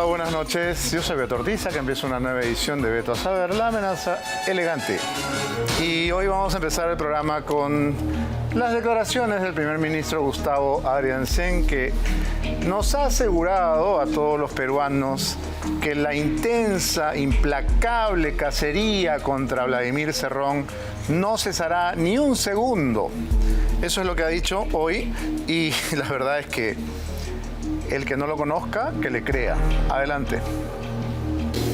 buenas noches. Yo soy Beto Ortiza, que empieza una nueva edición de Beto a Saber, la amenaza elegante. Y hoy vamos a empezar el programa con las declaraciones del primer ministro Gustavo Adrianzen, que nos ha asegurado a todos los peruanos que la intensa, implacable cacería contra Vladimir Cerrón no cesará ni un segundo. Eso es lo que ha dicho hoy y la verdad es que el que no lo conozca, que le crea. Adelante.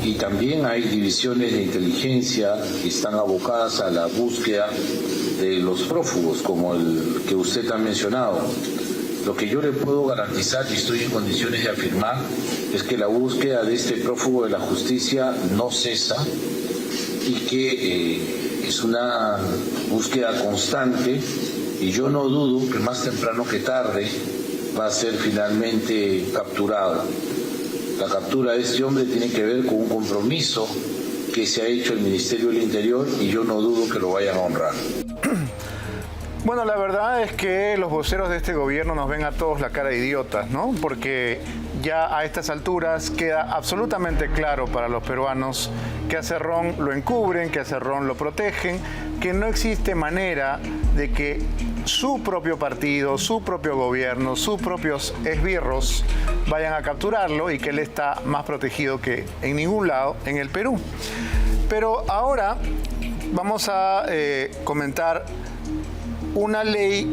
Y también hay divisiones de inteligencia que están abocadas a la búsqueda de los prófugos, como el que usted ha mencionado. Lo que yo le puedo garantizar, y estoy en condiciones de afirmar, es que la búsqueda de este prófugo de la justicia no cesa y que es una búsqueda constante, y yo no dudo que más temprano que tarde va a ser finalmente capturado. La captura de este hombre tiene que ver con un compromiso que se ha hecho el Ministerio del Interior y yo no dudo que lo vayan a honrar. Bueno, la verdad es que los voceros de este gobierno nos ven a todos la cara de idiotas, ¿no? Porque ya a estas alturas queda absolutamente claro para los peruanos que a Cerrón lo encubren, que a Cerrón lo protegen, que no existe manera de que su propio partido, su propio gobierno, sus propios esbirros vayan a capturarlo y que él está más protegido que en ningún lado en el Perú. Pero ahora vamos a comentar una ley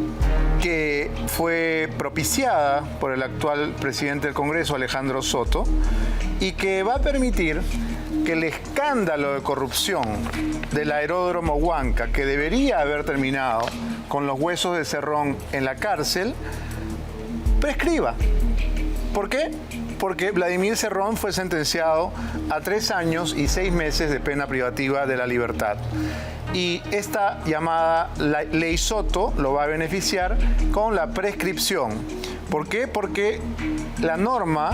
que fue propiciada por el actual presidente del Congreso, Alejandro Soto, y que va a permitir que el escándalo de corrupción del aeródromo Huanca, que debería haber terminado con los huesos de Cerrón en la cárcel, prescriba. ¿Por qué? Porque Vladimir Cerrón fue sentenciado a 3 años y 6 meses de pena privativa de la libertad. Y esta llamada Ley Soto lo va a beneficiar con la prescripción. ¿Por qué? Porque la norma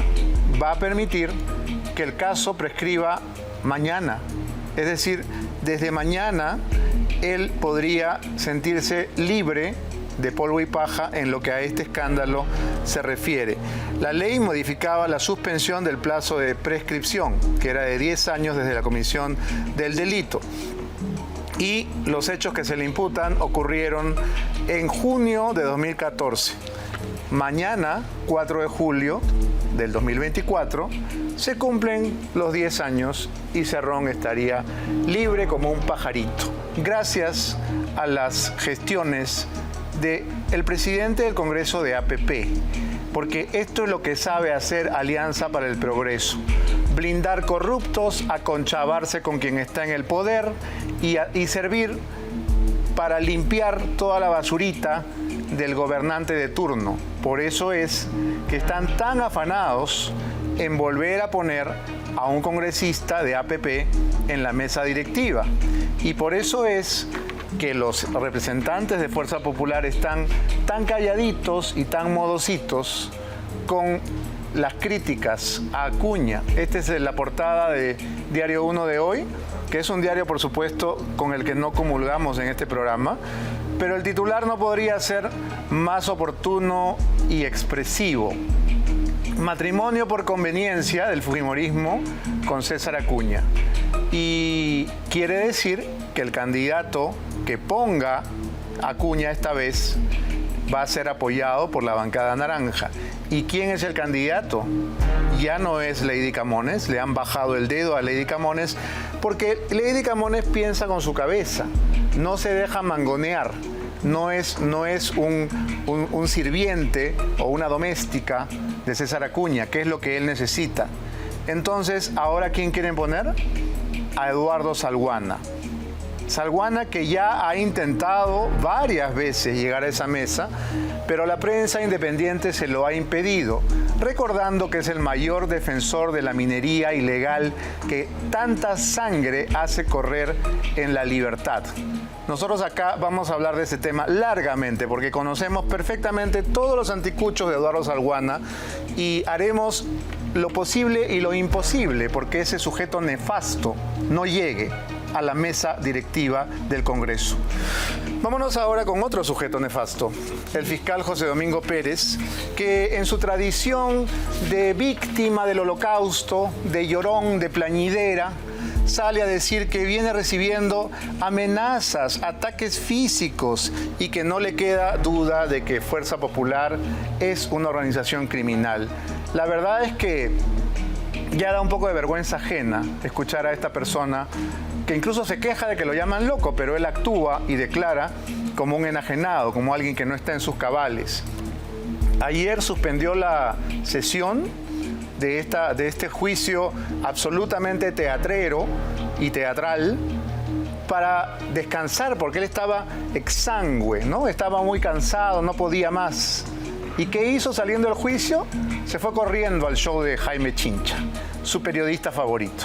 va a permitir que el caso prescriba mañana. Es decir, desde mañana él podría sentirse libre de polvo y paja en lo que a este escándalo se refiere. La ley modificaba la suspensión del plazo de prescripción, que era de 10 años desde la comisión del delito. Y los hechos que se le imputan ocurrieron en junio de 2014. Mañana, 4 de julio del 2024, se cumplen los 10 años y Cerrón estaría libre como un pajarito, gracias a las gestiones del presidente del Congreso de APP, porque esto es lo que sabe hacer Alianza para el Progreso: blindar corruptos, aconchavarse con quien está en el poder y servir para limpiar toda la basurita del gobernante de turno. Por eso es que están tan afanados en volver a poner a un congresista de APP en la mesa directiva. Y por eso es que los representantes de Fuerza Popular están tan calladitos y tan modositos con las críticas a Acuña. Esta es la portada de Diario 1 de hoy, que es un diario, por supuesto, con el que no comulgamos en este programa, pero el titular no podría ser más oportuno y expresivo. Matrimonio por conveniencia del fujimorismo con César Acuña. Y quiere decir que el candidato que ponga Acuña esta vez va a ser apoyado por la bancada naranja. ¿Y quién es el candidato? Ya no es Lady Camones, le han bajado el dedo a Lady Camones, porque Lady Camones piensa con su cabeza, no se deja mangonear, no es un sirviente o una doméstica de César Acuña, que es lo que él necesita. Entonces, ¿ahora quién quieren poner? A Eduardo Salguana. Salguana, que ya ha intentado varias veces llegar a esa mesa, pero la prensa independiente se lo ha impedido, recordando que es el mayor defensor de la minería ilegal que tanta sangre hace correr en la libertad. Nosotros acá vamos a hablar de ese tema largamente, porque conocemos perfectamente todos los anticuchos de Eduardo Salguana y haremos lo posible y lo imposible porque ese sujeto nefasto no llegue a la mesa directiva del Congreso. Vámonos ahora con otro sujeto nefasto, el fiscal José Domingo Pérez, que en su tradición de víctima del holocausto, de llorón, de plañidera, sale a decir que viene recibiendo amenazas, ataques físicos y que no le queda duda de que Fuerza Popular es una organización criminal. La verdad es que ya da un poco de vergüenza ajena escuchar a esta persona que incluso se queja de que lo llaman loco, pero él actúa y declara como un enajenado, como alguien que no está en sus cabales. Ayer suspendió la sesión de este juicio absolutamente teatrero y teatral para descansar, porque él estaba exangüe, ¿no? Estaba muy cansado, no podía más. ¿Y qué hizo saliendo del juicio? Se fue corriendo al show de Jaime Chincha, su periodista favorito.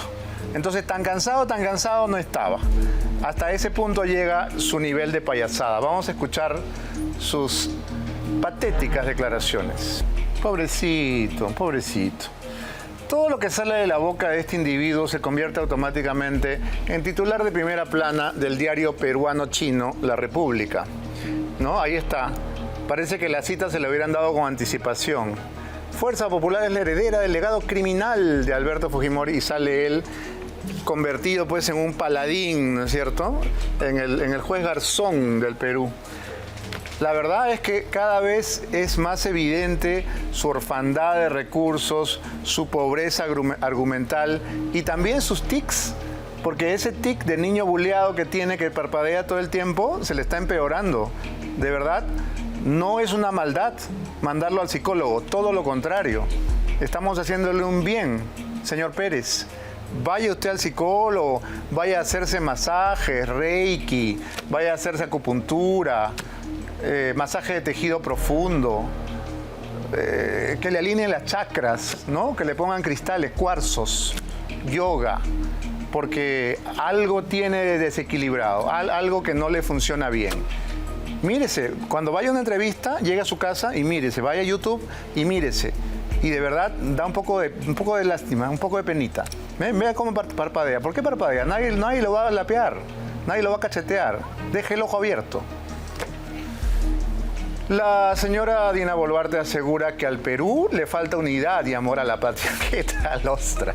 Entonces, tan cansado no estaba. Hasta ese punto llega su nivel de payasada. Vamos a escuchar sus patéticas declaraciones. Pobrecito, pobrecito. Todo lo que sale de la boca de este individuo se convierte automáticamente en titular de primera plana del diario peruano-chino La República, ¿no? Ahí está. Parece que la cita se le hubieran dado con anticipación. Fuerza Popular es la heredera del legado criminal de Alberto Fujimori, y sale él convertido pues en un paladín, ¿no es cierto?, en el juez Garzón del Perú. La verdad es que cada vez es más evidente su orfandad de recursos, su pobreza argumental y también sus tics, porque ese tic de niño buleado que tiene, que parpadea todo el tiempo, se le está empeorando. De verdad, no es una maldad mandarlo al psicólogo, todo lo contrario. Estamos haciéndole un bien, señor Pérez. Vaya usted al psicólogo, vaya a hacerse masajes, reiki, vaya a hacerse acupuntura, masaje de tejido profundo, que le alineen las chakras, ¿no? Que le pongan cristales, cuarzos, yoga, porque algo tiene desequilibrado, algo que no le funciona bien. Mírese, cuando vaya a una entrevista, llegue a su casa y mírese, vaya a YouTube y mírese. Y de verdad da un poco de lástima, un poco de penita. Vea cómo parpadea. ¿Por qué parpadea? Nadie lo va a lapear, nadie lo va a cachetear. Deje el ojo abierto. La señora Dina Boluarte asegura que al Perú le falta unidad y amor a la patria. ¿Qué tal, ostra?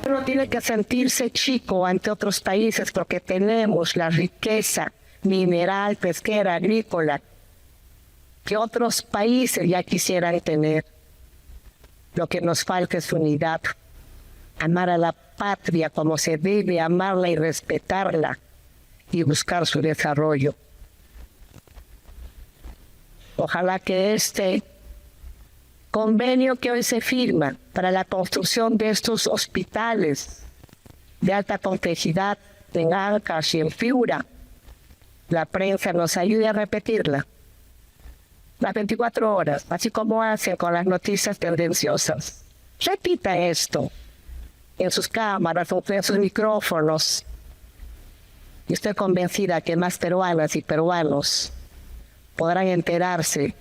Uno tiene que sentirse chico ante otros países porque tenemos la riqueza mineral, pesquera, agrícola que otros países ya quisieran tener. Lo que nos falta es unidad, amar a la patria como se debe, amarla y respetarla y buscar su desarrollo. Ojalá que este convenio que hoy se firma para la construcción de estos hospitales de alta complejidad en Ancash y en Piura, la prensa nos ayude a repetirla las 24 horas, así como hacen con las noticias tendenciosas. Repita esto en sus cámaras o en sus micrófonos. Y estoy convencida que más peruanas y peruanos podrán enterarse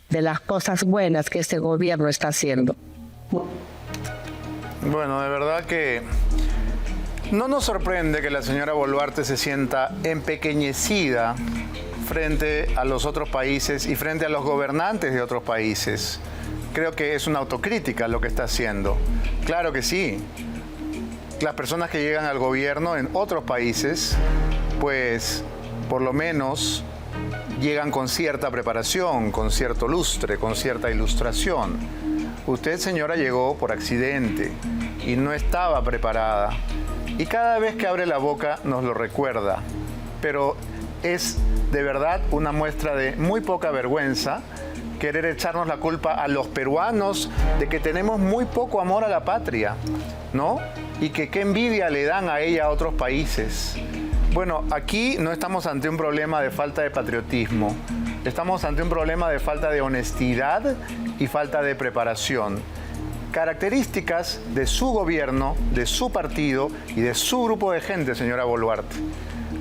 de las cosas buenas que este gobierno está haciendo. Bueno, de verdad que no nos sorprende que la señora Boluarte se sienta empequeñecida frente a los otros países y frente a los gobernantes de otros países. Creo que es una autocrítica lo que está haciendo. Claro que sí. Las personas que llegan al gobierno en otros países, pues por lo menos llegan con cierta preparación, con cierto lustre, con cierta ilustración. Usted, señora, llegó por accidente y no estaba preparada. Y cada vez que abre la boca nos lo recuerda. Pero es de verdad una muestra de muy poca vergüenza querer echarnos la culpa a los peruanos de que tenemos muy poco amor a la patria, ¿no? Y que qué envidia le dan a ella a otros países. Bueno, aquí no estamos ante un problema de falta de patriotismo, estamos ante un problema de falta de honestidad y falta de preparación. Características de su gobierno, de su partido y de su grupo de gente, señora Boluarte.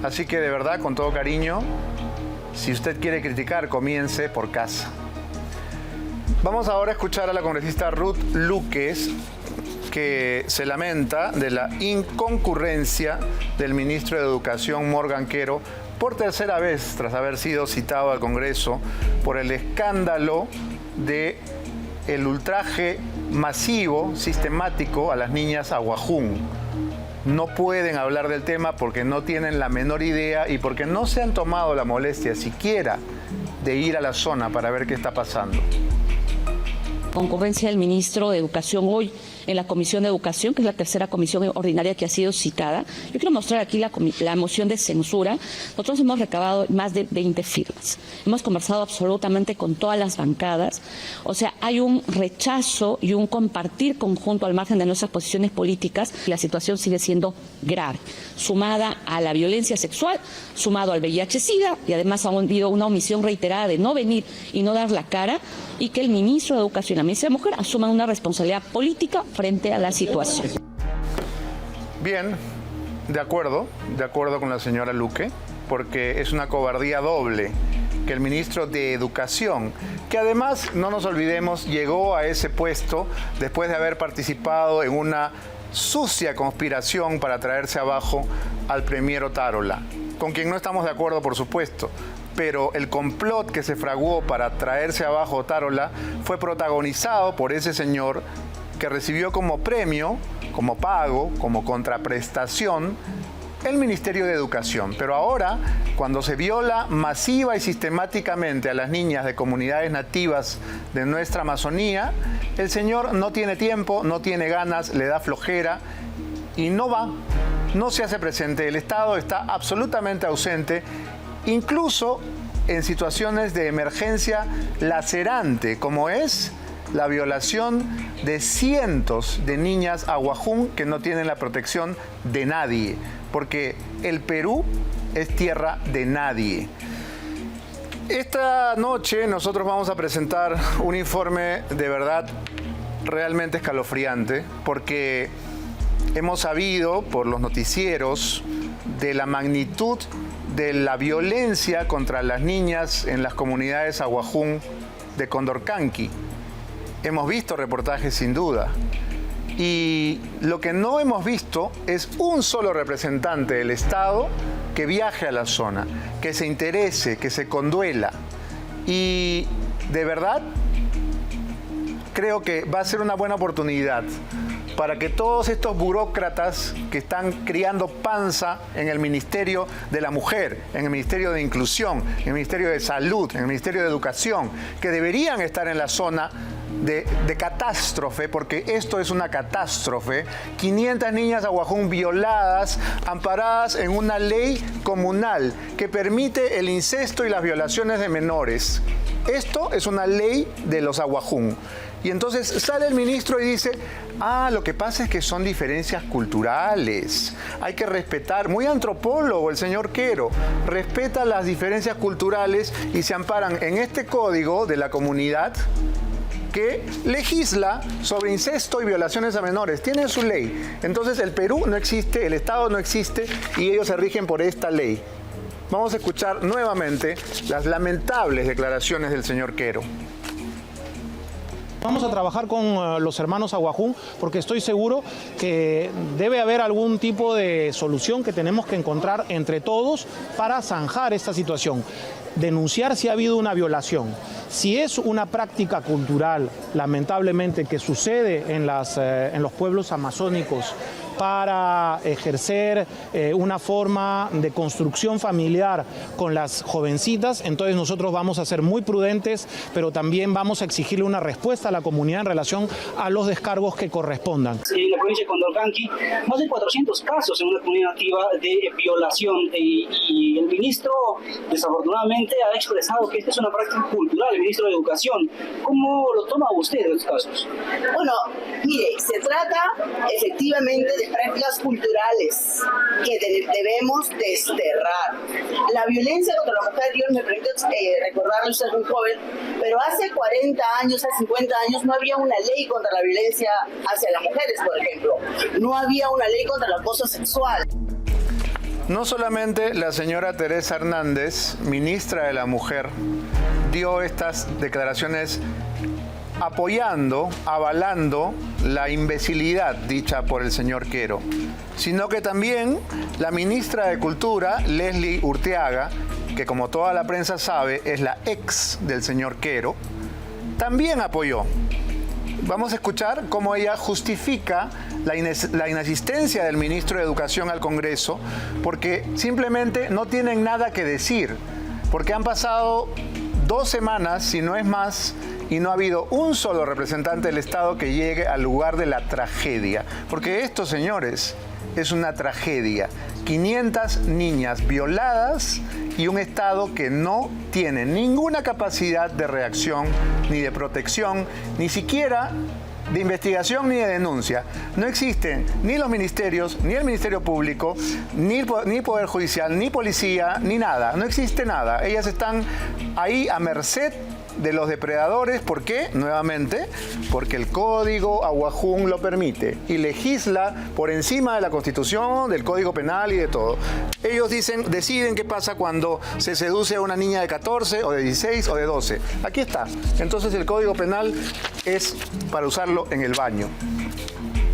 Así que de verdad, con todo cariño, si usted quiere criticar, comience por casa. Vamos ahora a escuchar a la congresista Ruth Luques, que se lamenta de la inconcurrencia del ministro de Educación, Morgan Quero, por tercera vez tras haber sido citado al Congreso por el escándalo de el ultraje masivo, sistemático a las niñas aguajún. No pueden hablar del tema porque no tienen la menor idea y porque no se han tomado la molestia siquiera de ir a la zona para ver qué está pasando. Concurrencia del ministro de Educación hoy en la Comisión de Educación, que es la tercera comisión ordinaria que ha sido citada. Yo quiero mostrar aquí la moción de censura. Nosotros hemos recabado más de 20 firmas. Hemos conversado absolutamente con todas las bancadas. O sea, hay un rechazo y un compartir conjunto al margen de nuestras posiciones políticas. La situación sigue siendo grave, sumada a la violencia sexual, sumado al VIH-Sida, y además ha habido una omisión reiterada de no venir y no dar la cara, y que el ministro de Educación y la ministra de Mujer asuman una responsabilidad política frente a la situación. Bien, de acuerdo con la señora Luque, porque es una cobardía doble que el ministro de Educación, que además, no nos olvidemos, llegó a ese puesto después de haber participado en una sucia conspiración para traerse abajo al premier Otárola, con quien no estamos de acuerdo, por supuesto, pero el complot que se fraguó para traerse abajo Otárola fue protagonizado por ese señor que recibió como premio, como pago, como contraprestación, el Ministerio de Educación. Pero ahora, cuando se viola masiva y sistemáticamente a las niñas de comunidades nativas de nuestra Amazonía, el señor no tiene tiempo, no tiene ganas, le da flojera y no va, no se hace presente. El Estado está absolutamente ausente, incluso en situaciones de emergencia lacerante, como es la violación de cientos de niñas aguajún que no tienen la protección de nadie, porque el Perú es tierra de nadie. Esta noche nosotros vamos a presentar un informe de verdad realmente escalofriante, porque hemos sabido por los noticieros de la magnitud de la violencia contra las niñas en las comunidades aguajún de Condorcanqui. Hemos visto reportajes sin duda. Y lo que no hemos visto es un solo representante del Estado que viaje a la zona, que se interese, que se conduela. Y de verdad creo que va a ser una buena oportunidad para que todos estos burócratas que están criando panza en el Ministerio de la Mujer, en el Ministerio de Inclusión, en el Ministerio de Salud, en el Ministerio de Educación, que deberían estar en la zona de catástrofe, porque esto es una catástrofe. 500 niñas aguajún violadas, amparadas en una ley comunal que permite el incesto y las violaciones de menores. Esto es una ley de los aguajún. Y entonces sale el ministro y dice, lo que pasa es que son diferencias culturales. Hay que respetar, muy antropólogo el señor Quero, respeta las diferencias culturales y se amparan en este código de la comunidad que legisla sobre incesto y violaciones a menores. Tienen su ley. Entonces el Perú no existe, el Estado no existe y ellos se rigen por esta ley. Vamos a escuchar nuevamente las lamentables declaraciones del señor Quero. Vamos a trabajar con los hermanos aguajún porque estoy seguro que debe haber algún tipo de solución que tenemos que encontrar entre todos para zanjar esta situación. Denunciar si ha habido una violación. Si es una práctica cultural, lamentablemente, que sucede en los pueblos amazónicos para ejercer una forma de construcción familiar con las jovencitas, entonces nosotros vamos a ser muy prudentes, pero también vamos a exigirle una respuesta a la comunidad en relación a los descargos que correspondan. En la provincia de Condorcanqui, más de 400 casos en una comunidad nativa de violación y el ministro desafortunadamente ha expresado que esta es una práctica cultural, el ministro de Educación. ¿Cómo lo toma usted de estos casos? Bueno, mire, se trata efectivamente de prácticas culturales que debemos desterrar. La violencia contra la mujer, Dios me permite recordarle, usted es un joven, pero hace 40 años, hace 50 años no había una ley contra la violencia hacia las mujeres, por ejemplo. No había una ley contra el acoso sexual. No solamente la señora Teresa Hernández, ministra de la Mujer, dio estas declaraciones apoyando, avalando la imbecilidad dicha por el señor Quero, sino que también la ministra de Cultura, Leslie Urteaga, que como toda la prensa sabe es la ex del señor Quero, también apoyó. Vamos a escuchar cómo ella justifica la inasistencia del ministro de Educación al Congreso, porque simplemente no tienen nada que decir, porque han pasado 2 semanas, si no es más, y no ha habido un solo representante del Estado que llegue al lugar de la tragedia. Porque esto, señores, es una tragedia. 500 niñas violadas y un Estado que no tiene ninguna capacidad de reacción, ni de protección, ni siquiera de investigación ni de denuncia. No existen ni los ministerios, ni el Ministerio Público, ni Poder Judicial, ni policía, ni nada. No existe nada. Ellas están ahí a merced de los depredadores. ¿Por qué? Nuevamente, porque el Código Aguajún lo permite y legisla por encima de la Constitución, del Código Penal y de todo. Ellos deciden qué pasa cuando se seduce a una niña de 14 o de 16 o de 12. Aquí está. Entonces el Código Penal es para usarlo en el baño.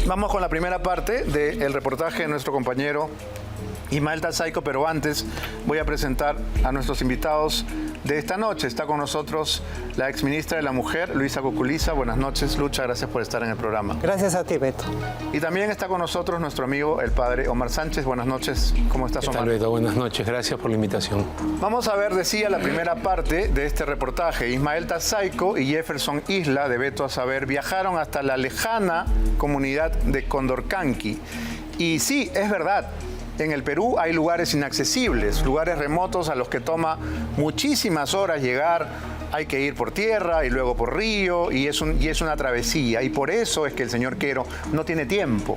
Vamos con la primera parte del reportaje de nuestro compañero Ismael Tassaico, pero antes voy a presentar a nuestros invitados de esta noche. Está con nosotros la exministra de la Mujer, Luisa Cuculiza. Buenas noches, Lucha, gracias por estar en el programa. Gracias a ti, Beto. Y también está con nosotros nuestro amigo, el padre Omar Sánchez. Buenas noches, ¿cómo estás, Omar? ¿Qué tal, Beto? Buenas noches, gracias por la invitación. Vamos a ver, decía, la primera parte de este reportaje. Ismael Tassaico y Jefferson Isla, de Beto a Saber, viajaron hasta la lejana comunidad de Condorcanqui. Y sí, es verdad. En el Perú hay lugares inaccesibles, lugares remotos a los que toma muchísimas horas llegar. Hay que ir por tierra y luego por río y es una travesía. Y por eso es que el señor Quero no tiene tiempo.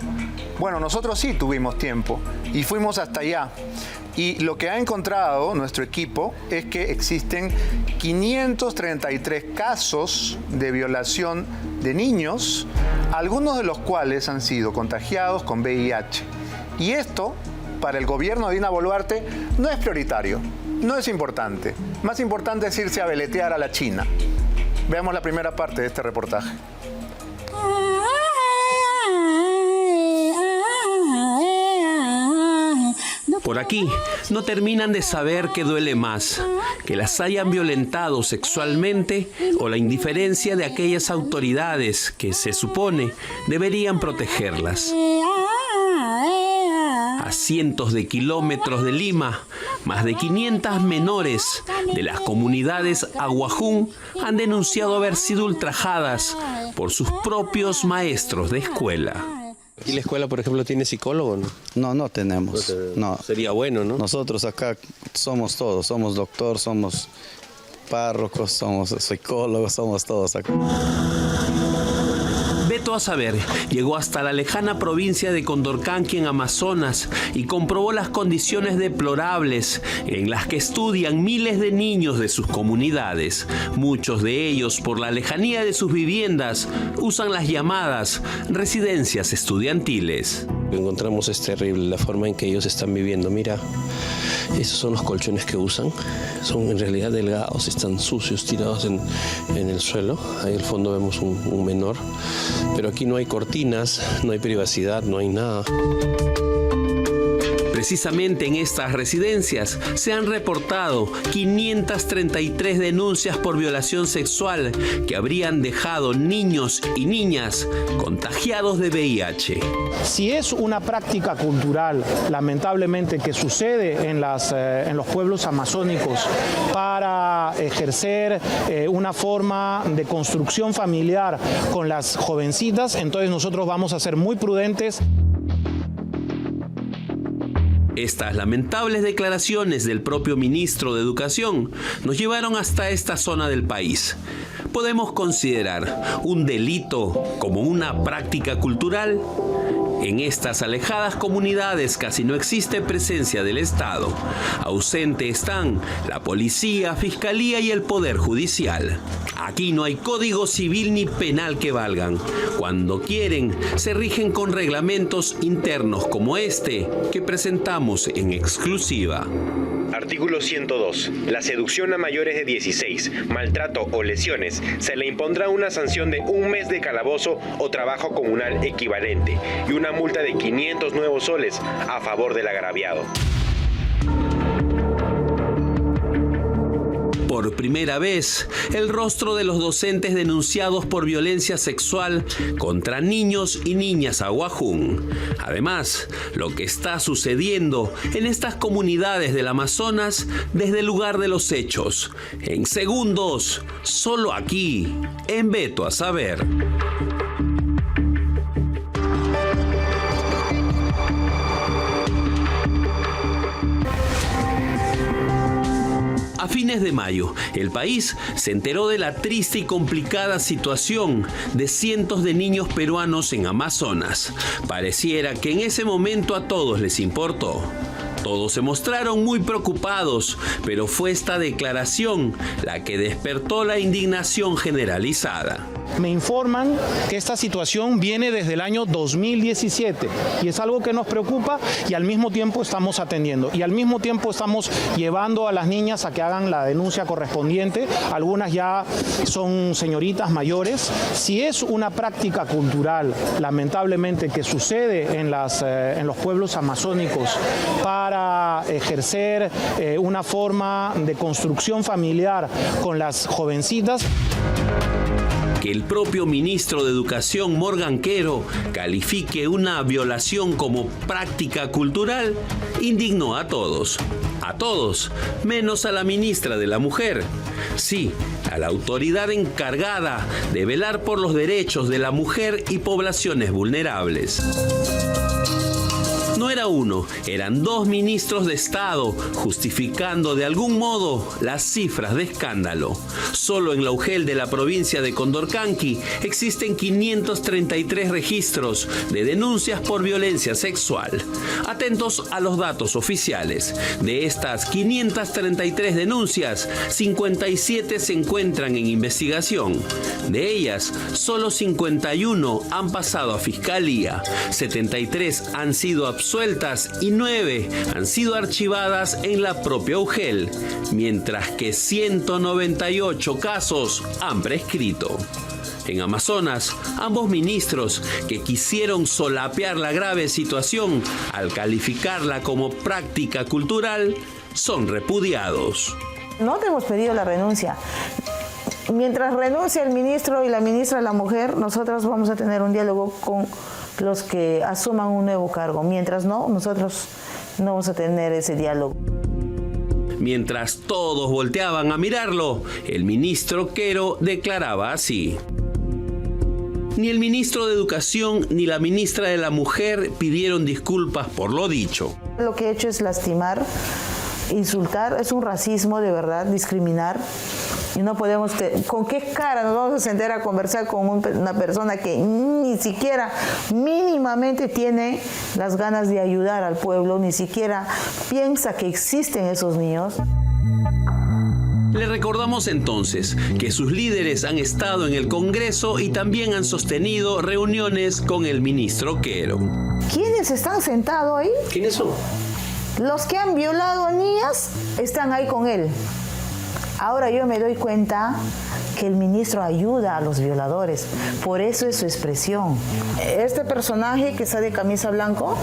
Bueno, nosotros sí tuvimos tiempo y fuimos hasta allá. Y lo que ha encontrado nuestro equipo es que existen 533 casos de violación de niños, algunos de los cuales han sido contagiados con VIH. Y esto, para el gobierno de Dina Boluarte, no es prioritario, no es importante. Más importante es irse a veletear a la China. Veamos la primera parte de este reportaje. Por aquí no terminan de saber qué duele más, que las hayan violentado sexualmente o la indiferencia de aquellas autoridades que se supone deberían protegerlas. A cientos de kilómetros de Lima, más de 500 menores de las comunidades Aguajún han denunciado haber sido ultrajadas por sus propios maestros de escuela. ¿Y la escuela, por ejemplo, tiene psicólogo, no? No tenemos. No. Sería bueno, ¿no? Nosotros acá somos todos, somos doctor, somos párrocos, somos psicólogos, somos todos acá. Beto a Saber llegó hasta la lejana provincia de Condorcanqui en Amazonas y comprobó las condiciones deplorables en las que estudian miles de niños de sus comunidades. Muchos de ellos, por la lejanía de sus viviendas, usan las llamadas residencias estudiantiles. Lo que encontramos es terrible, la forma en que ellos están viviendo. Mira, esos son los colchones que usan. Son en realidad delgados, están sucios, tirados en el suelo. Ahí al fondo vemos un menor. Pero aquí no hay cortinas, no hay privacidad, no hay nada. Precisamente en estas residencias se han reportado 533 denuncias por violación sexual que habrían dejado niños y niñas contagiados de VIH. Si es una práctica cultural, lamentablemente, que sucede en los pueblos amazónicos para ejercer una forma de construcción familiar con las jovencitas, entonces nosotros vamos a ser muy prudentes. Estas lamentables declaraciones del propio ministro de Educación nos llevaron hasta esta zona del país. ¿Podemos considerar un delito como una práctica cultural? En estas alejadas comunidades casi no existe presencia del Estado. Ausente están la policía, fiscalía y el poder judicial. Aquí no hay código civil ni penal que valgan. Cuando quieren, se rigen con reglamentos internos como este que presentamos en exclusiva. Artículo 102. La seducción a mayores de 16, maltrato o lesiones, se le impondrá una sanción de 1 mes de calabozo o trabajo comunal equivalente y una multa de 500 nuevos soles a favor del agraviado. Por primera vez, el rostro de los docentes denunciados por violencia sexual contra niños y niñas Aguajún. Además, lo que está sucediendo en estas comunidades del Amazonas desde el lugar de los hechos. En segundos, solo aquí, en Veto a Saber. A fines de mayo, el país se enteró de la triste y complicada situación de cientos de niños peruanos en Amazonas. Pareciera que en ese momento a todos les importó. Todos se mostraron muy preocupados, pero fue esta declaración la que despertó la indignación generalizada. Me informan que esta situación viene desde el año 2017 y es algo que nos preocupa y al mismo tiempo estamos atendiendo y al mismo tiempo estamos llevando a las niñas a que hagan la denuncia correspondiente. Algunas ya son señoritas mayores. Si es una práctica cultural, lamentablemente, que sucede en los pueblos amazónicos para ejercer una forma de construcción familiar con las jovencitas, que el propio ministro de Educación, Morgan Quero, califique una violación como práctica cultural, indignó a todos, menos a la ministra de la Mujer. Sí, a la autoridad encargada de velar por los derechos de la mujer y poblaciones vulnerables. No era uno, eran 2 ministros de Estado, justificando de algún modo las cifras de escándalo. Solo en la UGEL de la provincia de Condorcanqui existen 533 registros de denuncias por violencia sexual. Atentos a los datos oficiales. De estas 533 denuncias, 57 se encuentran en investigación. De ellas, solo 51 han pasado a fiscalía, 73 han sido absueltas y 9 han sido archivadas en la propia UGEL, mientras que 198 casos han prescrito. En Amazonas, ambos ministros que quisieron solapear la grave situación al calificarla como práctica cultural son repudiados. No te hemos pedido la renuncia. Mientras renuncia el ministro y la ministra de la Mujer, nosotros vamos a tener un diálogo con los que asuman un nuevo cargo. Mientras no, nosotros no vamos a tener ese diálogo. Mientras todos volteaban a mirarlo, el ministro Quero declaraba así. Ni el ministro de Educación ni la ministra de la Mujer pidieron disculpas por lo dicho. Lo que he hecho es lastimar, insultar, es un racismo de verdad, discriminar. Y no podemos, ¿con qué cara nos vamos a sentar a conversar con una persona que ni siquiera mínimamente tiene las ganas de ayudar al pueblo, ni siquiera piensa que existen esos niños? Le recordamos entonces que sus líderes han estado en el Congreso y también han sostenido reuniones con el ministro Quero. ¿Quiénes están sentados ahí? ¿Quiénes son? Los que han violado a niñas están ahí con él. Ahora yo me doy cuenta que el ministro ayuda a los violadores, por eso es su expresión. Este personaje que está de camisa blanco.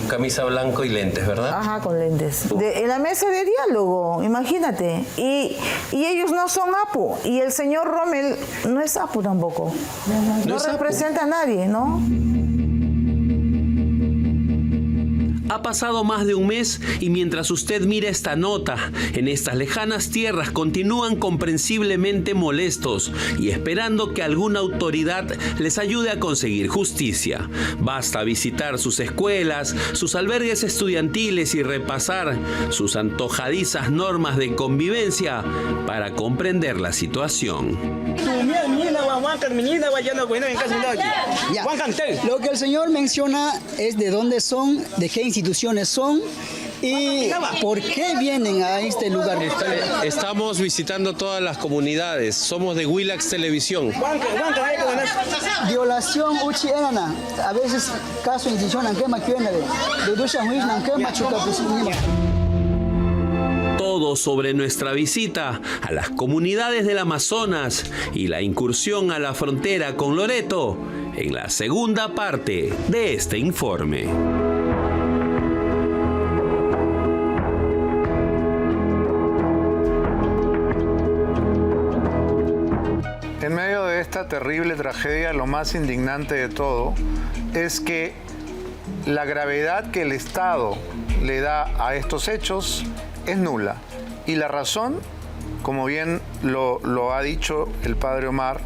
Camisa blanco y lentes, ¿verdad? Ajá, con lentes. En la mesa de diálogo, imagínate. Y ellos no son APU. Y el señor Rommel no es APU tampoco. No representa a nadie, ¿no? Ha pasado más de un mes y mientras usted mira esta nota, en estas lejanas tierras continúan comprensiblemente molestos y esperando que alguna autoridad les ayude a conseguir justicia. Basta visitar sus escuelas, sus albergues estudiantiles y repasar sus antojadizas normas de convivencia para comprender la situación. Ya. Lo que el señor menciona es de dónde son, de qué instituciones son y por qué vienen a este lugar. Estamos visitando todas las comunidades. Somos de Willax Televisión. Violación uchi enana. A veces caso institución anquema quiena de dusha juiz anquema chutapusinima. Todo sobre nuestra visita a las comunidades del Amazonas y la incursión a la frontera con Loreto en la segunda parte de este informe. En medio de esta terrible tragedia, lo más indignante de todo es que la gravedad que el Estado le da a estos hechos es nula. Y la razón, como bien lo ha dicho el padre Omar,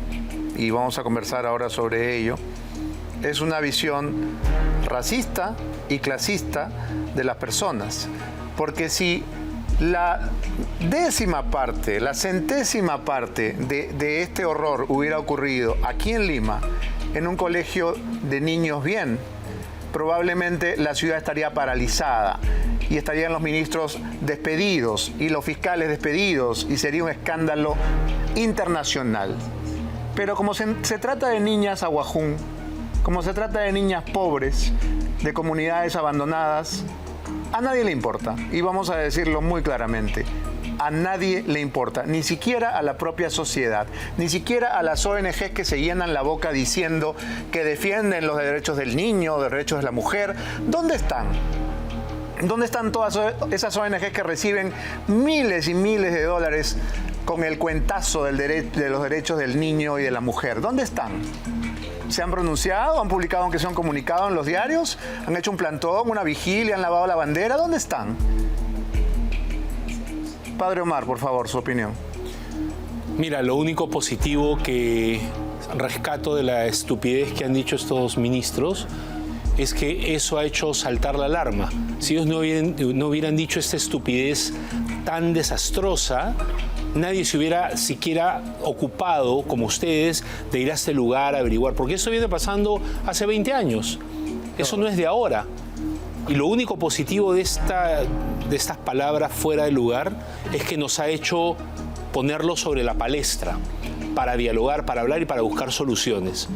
y vamos a conversar ahora sobre ello, es una visión racista y clasista de las personas. Porque si la décima parte, la centésima parte de este horror hubiera ocurrido aquí en Lima, en un colegio de niños bien, probablemente la ciudad estaría paralizada y estarían los ministros despedidos y los fiscales despedidos y sería un escándalo internacional. Pero como se trata de niñas aguajún, como se trata de niñas pobres, de comunidades abandonadas, a nadie le importa. Y vamos a decirlo muy claramente. A nadie le importa, ni siquiera a la propia sociedad, ni siquiera a las ONGs que se llenan la boca diciendo que defienden los derechos del niño, los derechos de la mujer. ¿Dónde están? ¿Dónde están todas esas ONGs que reciben miles y miles de dólares con el cuentazo de los derechos del niño y de la mujer? ¿Dónde están? ¿Se han pronunciado? ¿Han publicado aunque sea un comunicado en los diarios? ¿Han hecho un plantón, una vigilia? ¿Han lavado la bandera? ¿Dónde están? Padre Omar, por favor, su opinión. Mira, lo único positivo que rescato de la estupidez que han dicho estos ministros es que eso ha hecho saltar la alarma. Si ellos no hubieran dicho esta estupidez tan desastrosa, nadie se hubiera siquiera ocupado, como ustedes, de ir a este lugar a averiguar. Porque eso viene pasando hace 20 años. Eso no es de ahora. Y lo único positivo de estas palabras fuera de lugar es que nos ha hecho ponerlo sobre la palestra para dialogar, para hablar y para buscar soluciones,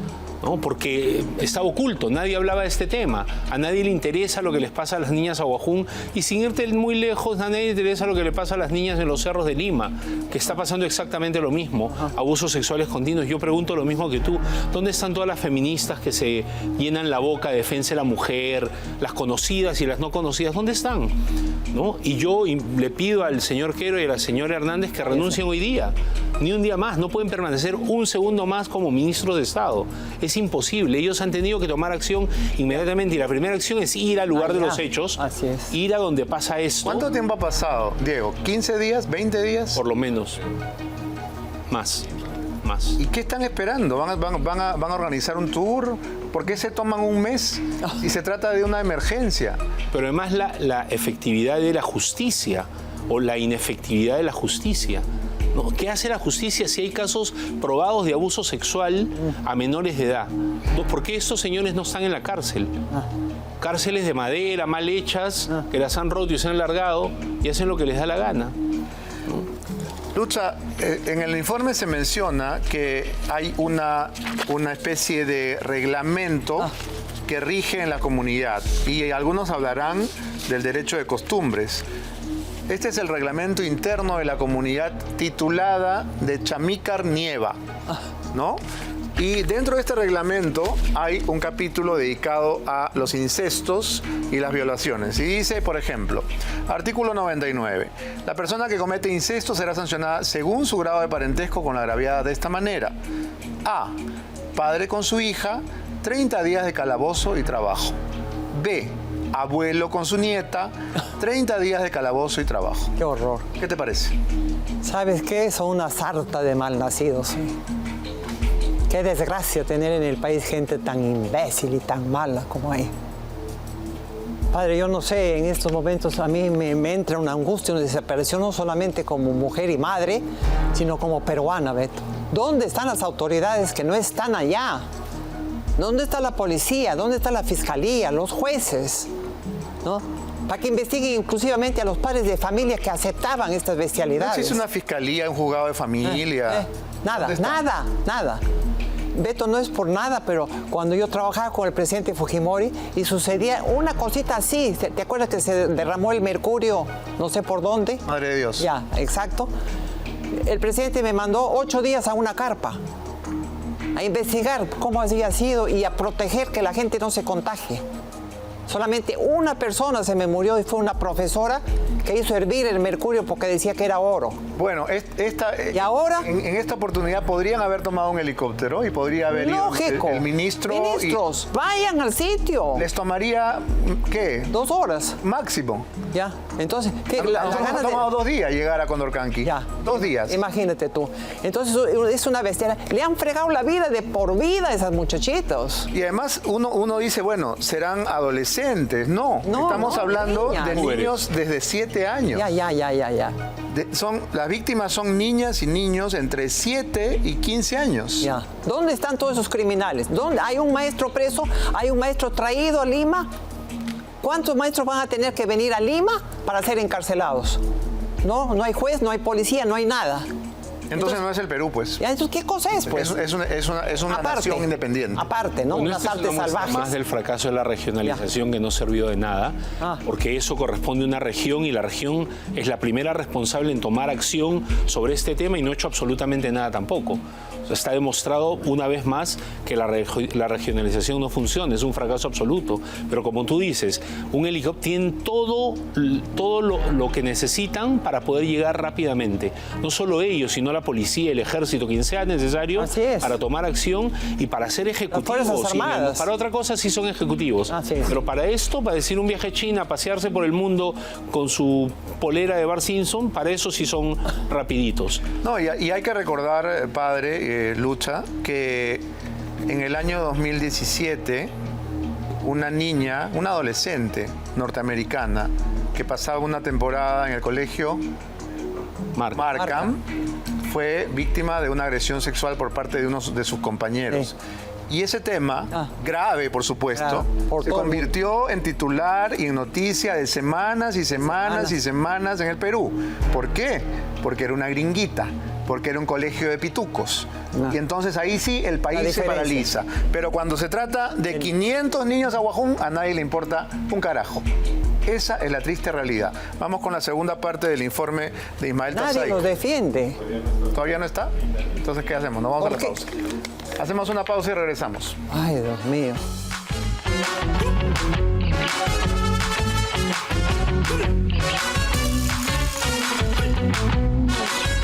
¿no? Porque estaba oculto, nadie hablaba de este tema, a nadie le interesa lo que les pasa a las niñas aguajún y sin irte muy lejos, a nadie le interesa lo que le pasa a las niñas en los cerros de Lima, que está pasando exactamente lo mismo, abusos sexuales continuos. Yo pregunto lo mismo que tú, ¿dónde están todas las feministas que se llenan la boca de defensa de la mujer, las conocidas y las no conocidas? ¿Dónde están? ¿No? Y yo le pido al señor Quero y a la señora Hernández que renuncien hoy día, ni un día más, no pueden permanecer un segundo más como ministros de Estado. Es imposible, ellos han tenido que tomar acción inmediatamente y la primera acción es ir al lugar de los hechos, ir a donde pasa esto. ¿Cuánto tiempo ha pasado, Diego? ¿15 días? ¿20 días? Por lo menos. Más. ¿Y qué están esperando? ¿Van a organizar un tour? ¿Por qué se toman un mes si se trata de una emergencia? Pero además la efectividad de la justicia o la inefectividad de la justicia. ¿No? ¿Qué hace la justicia si hay casos probados de abuso sexual a menores de edad? ¿Por qué estos señores no están en la cárcel? Cárceles de madera, mal hechas, que las han roto y se han largado y hacen lo que les da la gana. Lucha, en el informe se menciona que hay una especie de reglamento que rige en la comunidad y algunos hablarán del derecho de costumbres. Este es el reglamento interno de la comunidad titulada de Chamícar Nieva, ¿no? Y dentro de este reglamento hay un capítulo dedicado a los incestos y las violaciones. Y dice, por ejemplo, artículo 99, la persona que comete incesto será sancionada según su grado de parentesco con la agraviada de esta manera. A. Padre con su hija, 30 días de calabozo y trabajo. B. Abuelo con su nieta, 30 días de calabozo y trabajo. Qué horror. ¿Qué te parece? ¿Sabes qué? Son una sarta de malnacidos. Qué desgracia tener en el país gente tan imbécil y tan mala como hay. Padre, yo no sé, en estos momentos a mí me entra una angustia, una desesperación, no solamente como mujer y madre, sino como peruana, Beto. ¿Dónde están las autoridades que no están allá? ¿Dónde está la policía? ¿Dónde está la fiscalía? Los jueces, ¿no? Para que investiguen inclusivamente a los padres de familia que aceptaban estas bestialidades. ¿No existe una fiscalía, un juzgado de familia? Nada. Beto, no es por nada, pero cuando yo trabajaba con el presidente Fujimori y sucedía una cosita así, ¿te acuerdas que se derramó el mercurio no sé por dónde? Madre de Dios. Ya, exacto. El presidente me mandó 8 días a una carpa a investigar cómo había sido y a proteger que la gente no se contagie. Solamente una persona se me murió y fue una profesora que hizo hervir el mercurio porque decía que era oro. Bueno, ¿Y ahora? En esta oportunidad podrían haber tomado un helicóptero y podría haber ido el ministro. Ministros, vayan al sitio. ¿Les tomaría qué? 2 horas. Máximo. Ya, entonces, ¿qué? Ha tomado 2 días llegar a Condorcanqui. Ya. 2 días. Imagínate tú. Entonces es una bestialidad. Le han fregado la vida de por vida a esas muchachitos. Y además uno dice, bueno, serán adolescentes. No, estamos hablando de niños desde 7 años. Ya. Las víctimas son niñas y niños entre 7 y 15 años. Ya. ¿Dónde están todos esos criminales? ¿Dónde hay un maestro preso? ¿Hay un maestro traído a Lima? ¿Cuántos maestros van a tener que venir a Lima para ser encarcelados? No hay juez, no hay policía, no hay nada. Entonces no es el Perú, pues. Ya, entonces, ¿qué cosa es, pues? Es una nación independiente. Aparte, ¿no? Bueno, Unas artes salvajes. Más del fracaso de la regionalización que no sirvió de nada, porque eso corresponde a una región y la región es la primera responsable en tomar acción sobre este tema y no ha hecho absolutamente nada tampoco. O sea, está demostrado una vez más que la regionalización no funciona, es un fracaso absoluto. Pero como tú dices, un helicóptero tiene todo lo que necesitan para poder llegar rápidamente. No solo ellos, sino la policía, el ejército, quien sea necesario para tomar acción y para ser ejecutivos. Las Fuerzas Armadas. Para otra cosa sí son ejecutivos. Pero para esto, para decir un viaje a China, pasearse por el mundo con su polera de Bart Simpson, para eso sí son rapiditos. No, y hay que recordar, padre, Lucha, que en el año 2017 una niña, una adolescente norteamericana que pasaba una temporada en el colegio Markham fue víctima de una agresión sexual por parte de uno de sus compañeros. Y ese tema, grave por supuesto, se convirtió en titular y en noticia de semanas y semanas y semanas en el Perú. ¿Por qué? Porque era una gringuita, porque era un colegio de pitucos. Y entonces ahí sí el país se paraliza. Pero cuando se trata de 500 niños aguajún, a nadie le importa un carajo. Esa es la triste realidad. Vamos con la segunda parte del informe de Ismael Tassay. Nadie los defiende. ¿Todavía no está? Entonces, ¿qué hacemos? Nos vamos a la pausa. Hacemos una pausa y regresamos. Ay, Dios mío.